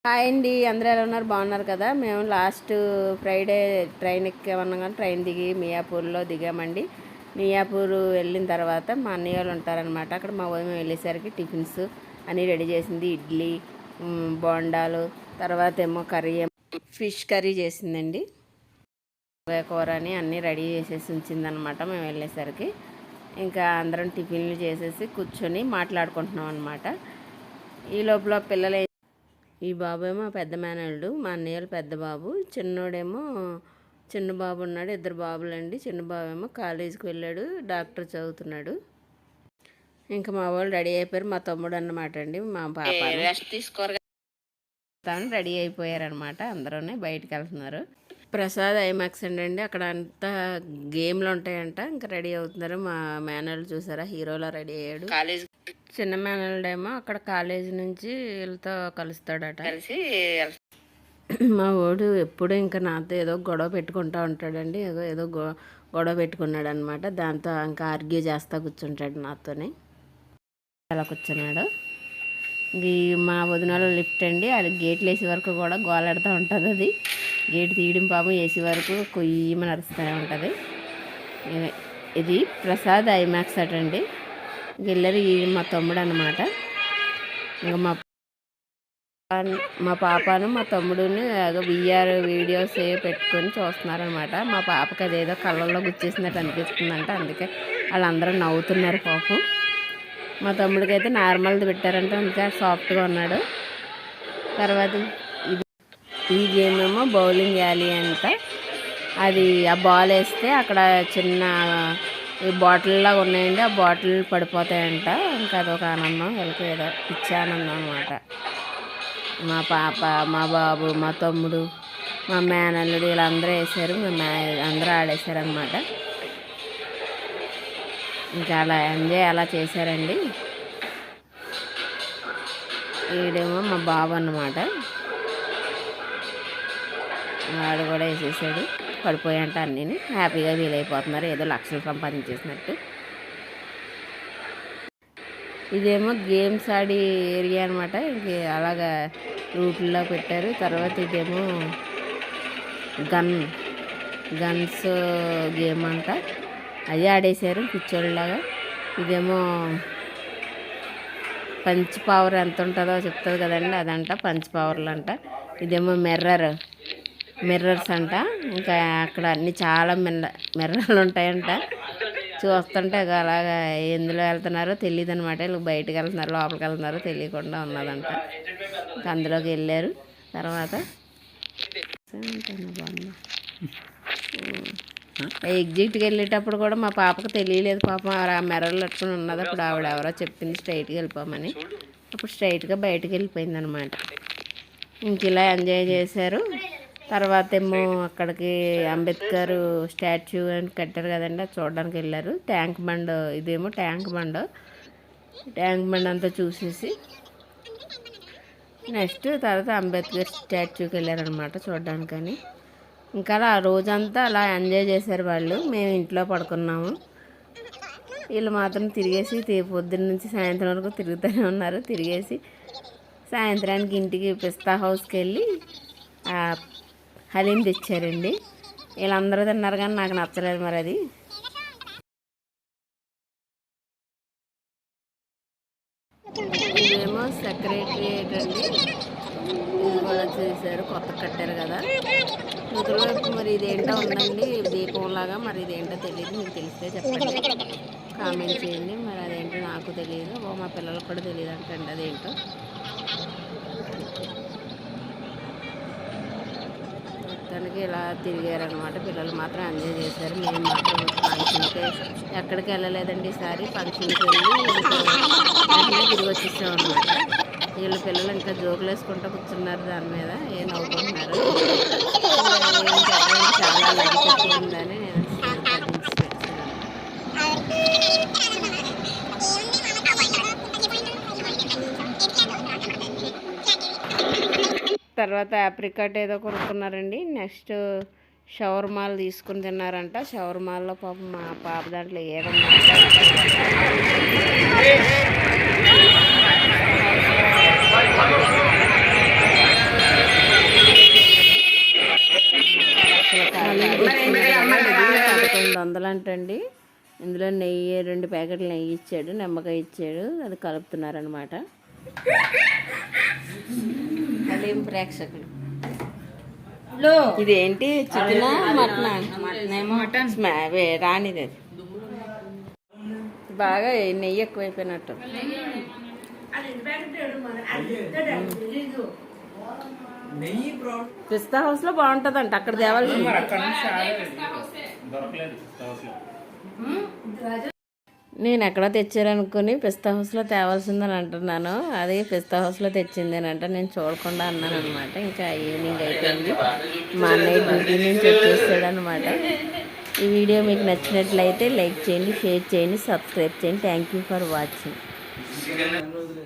Hi అండి, అందరూ ఎలా ఉన్నారు? బాగున్నారు కదా? మేము లాస్ట్ ఫ్రైడే ట్రైన్ ఎక్కామన్నాం కానీ ట్రైన్ దిగి మియాపూర్లో దిగామండి. మియాపూర్ వెళ్ళిన తర్వాత మా అన్నయ్య వాళ్ళు ఉంటారనమాట. అక్కడ మా వదిన వెళ్ళేసరికి టిఫిన్స్ అన్నీ రెడీ చేసింది. ఇడ్లీ, బోండాలు, తర్వాత ఏమో కర్రీ, ఫిష్ కర్రీ చేసిందండి. కూర అని అన్నీ రెడీ చేసేసి ఉంచిందనమాట. మేము వెళ్ళేసరికి ఇంకా అందరం టిఫిన్లు చేసేసి కూర్చొని మాట్లాడుకుంటున్నాం అనమాట. ఈ లోపల పిల్లలు, ఈ బాబు ఏమో పెద్ద మేనల్డు, మా అన్నయ్యలు పెద్ద బాబు, చిన్నోడేమో చిన్న బాబు ఉన్నాడు. ఇద్దరు బాబులండి. చిన్న బాబు ఏమో కాలేజీకి వెళ్ళాడు, డాక్టర్ చదువుతున్నాడు. ఇంకా మా వాళ్ళు రెడీ అయిపోయారు. మా తమ్ముడు అన్నమాట అండి, మా పాప రెస్ట్ తీసుకోరు రెడీ అయిపోయారనమాట. అందరూ బయటికి వెళ్తున్నారు. ప్రసాద్ ఐమాక్స్ అండి, అక్కడ అంతా గేమ్లు ఉంటాయంట. ఇంకా రెడీ అవుతున్నారు. మా మేనల్డు చూసారా, హీరోలా రెడీ అయ్యాడు. కాలేజ్ చిన్న మేనల్డేమో అక్కడ కాలేజీ నుంచి వీళ్ళతో కలుస్తాడట. కలిసి మా వాడు ఎప్పుడు ఇంకా నాతో ఏదో గొడవ పెట్టుకుంటూ ఉంటాడండి. ఏదో గొడవ పెట్టుకున్నాడు అనమాట. దాంతో ఇంకా ఆర్గ్యూ చేస్తూ కూర్చుంటాడు నాతోనే. అలా కూర్చున్నాడు. ఈ మా వదినాల లిఫ్ట్ అండి, అది గేట్లు వేసే వరకు కూడా గోలాడుతూ ఉంటుంది. అది గేట్ తీయడం పాపం వేసే వరకు కొయ్యమని అరుస్తూనే ఉంటుంది. ఇది ప్రసాద్ ఐమాక్స్ అటండి. వెళ్ళరు మా తమ్ముడు అన్నమాట. ఇంకా మా పాపను మా తమ్ముడుని విఆర్ వీడియోస్ పెట్టుకొని చూస్తున్నారనమాట. మా పాపకి అదేదో కళ్ళల్లో గుచ్చేసినట్టు అనిపిస్తుందంట. అందుకే వాళ్ళందరూ నవ్వుతున్నారు పాపం. మా తమ్ముడికి అయితే నార్మల్ది పెట్టారంటే ఇంకా సాఫ్ట్గా ఉన్నాడు. తర్వాత ఈ గేమ్ ఏమో బౌలింగ్ యాలీ అంట. అది ఆ బాల్ వేస్తే అక్కడ చిన్న బాటిల్లాగా ఉన్నాయండి, ఆ బాటిల్ పడిపోతాయంట. ఇంకా అదొక ఆనందం, వీళ్ళకి ఏదో పిచ్చి ఆనందం అనమాట. మా పాప, మా బాబు, మా తమ్ముడు, మా మేనల్లుడు వీళ్ళందరూ వేసారు. మేము అందరూ ఆడేసారనమాట. ఇంకా అలా ఎంజాయ్ అలా చేశారండి. ఈడేమో మా బాబు అన్నమాట. వాడు కూడా వేసేసాడు. పడిపోయాంట అన్నీ హ్యాపీగా ఫీల్ అయిపోతున్నారు, ఏదో లక్షలు సంపాదించేసినట్టు. ఇదేమో గేమ్స్ ఆడి ఏరియా అనమాట. ఇంక అలాగా రూట్లో పెట్టారు. తర్వాత ఇదేమో గన్స్ గేమ్ అంట, అది ఆడేశారు పిచ్చోళ్ళలాగా. ఇదేమో పంచ్ పవర్ ఎంత ఉంటుందో చెప్తుంది కదండి, అదంట పంచ్ పవర్లు అంట. ఇదేమో మిర్రర్స్ అంట. ఇంకా అక్కడ అన్నీ చాలా మిర్రర్లు ఉంటాయంట. చూస్తుంటే అలాగా ఎందులో వెళ్తున్నారో తెలియదు అనమాట. వీళ్ళు బయటకు వెళ్తున్నారు, లోపలికి వెళ్తున్నారో తెలియకుండా ఉన్నదంట. ఇంకా అందులోకి వెళ్ళారు. తర్వాత ఎగ్జిట్కి వెళ్ళేటప్పుడు కూడా మా పాపకు తెలియలేదు పాపం, ఆ మెర్రలు పెట్టుకుని ఉన్నది. అప్పుడు ఆవిడ ఎవరో చెప్పింది స్ట్రైట్గా వెళ్ళిపోమని. అప్పుడు స్ట్రైట్గా బయటకు వెళ్ళిపోయింది అనమాట. ఇంక ఇలా ఎంజాయ్ చేశారు. తర్వాత ఏమో అక్కడికి అంబేద్కర్ స్టాచ్యూ అని కట్టారు కదండి, అది చూడడానికి వెళ్ళారు. ట్యాంక్ బండ్, ఇదేమో ట్యాంక్ బండ్ అంతా చూసేసి నెక్స్ట్ తర్వాత అంబేద్కర్ స్టాచ్యూకి వెళ్ళారనమాట చూడడానికని. ఇంకా అలా ఆ రోజంతా అలా ఎంజాయ్ చేశారు వాళ్ళు. మేము ఇంట్లో పడుకున్నాము. వీళ్ళు మాత్రం తిరిగేసి పొద్దున్న నుంచి సాయంత్రం వరకు తిరుగుతూనే ఉన్నారు. తిరిగేసి సాయంత్రానికి ఇంటికి పిస్తా హౌస్కి వెళ్ళి హలీం తెచ్చారండి. వీళ్ళందరూ తిన్నారు కానీ నాకు నచ్చలేదు మరి అది. ఇదేమో సెక్రటరియట్ అండి, ఇది కూడా చూసారు, కొత్త కట్టారు కదా. ఇటువైపు మరి ఇదేంటో ఉందండి దీపంలాగా, మరి ఇదేంటో తెలియదు. మీకు తెలిస్తే చెప్పండి, కామెంట్ చేయండి. మరి అదేంటో నాకు తెలియదు, మా పిల్లలకు కూడా తెలియదు అంటండి అదేంటో. మొత్తానికి ఇలా తిరిగారనమాట. పిల్లలు మాత్రం ఎంజాయ్ చేశారు. మేము మాత్రం ఫంక్షన్కి ఎక్కడికి వెళ్ళలేదండి ఈసారి. ఫంక్షన్కి వెళ్ళి వెంటనే తిరిగి వచ్చేసాం అనమాట. వీళ్ళ పిల్లలు ఇంకా జోకులు వేసుకుంటూ కూర్చున్నారు, దాని మీద ఏం నవ్వుకుంటున్నారు. చాలా లైట్ ఎక్కువ ఉందని నేను తగ్గించి పెట్టాను. తర్వాత ఆప్రికాట్ ఏదో కొనుక్కున్నారండి. నెక్స్ట్ షవర్మాలు తీసుకుని తిన్నారంట. షవర్మాల్లో పాపం మా పాప దాంట్లో ఏదన్నా ఇందులో నెయ్యి 2 ప్యాకెట్లు నెయ్యి ఇచ్చాడు, నిమ్మకాయ ఇచ్చాడు, అది కలుపుతున్నారనమాట. హలీం ప్రేక్షకులు ఇదేంటి చికెనా మటన్ రానిది, అది బాగా నెయ్యి ఎక్కువైపోయినట్టు. పిస్తా హౌస్ లో బాగుంటదంట, అక్కడ తేవాలి. నేను ఎక్కడ తెచ్చారనుకుని పిస్తా హౌస్లో తేవాల్సిందని అంటున్నాను. అది పిస్తా హౌస్లో తెచ్చిందేనంట, నేను చూడకుండా అన్నాను అనమాట. ఇంకా ఈవినింగ్ అయిపోయింది, మా అన్నయ్య డ్యూటీ నుంచి వచ్చేసాడు అనమాట. ఈ వీడియో మీకు నచ్చినట్లయితే లైక్ చేయండి, షేర్ చేయండి, సబ్స్క్రైబ్ చేయండి. Thank you for watching.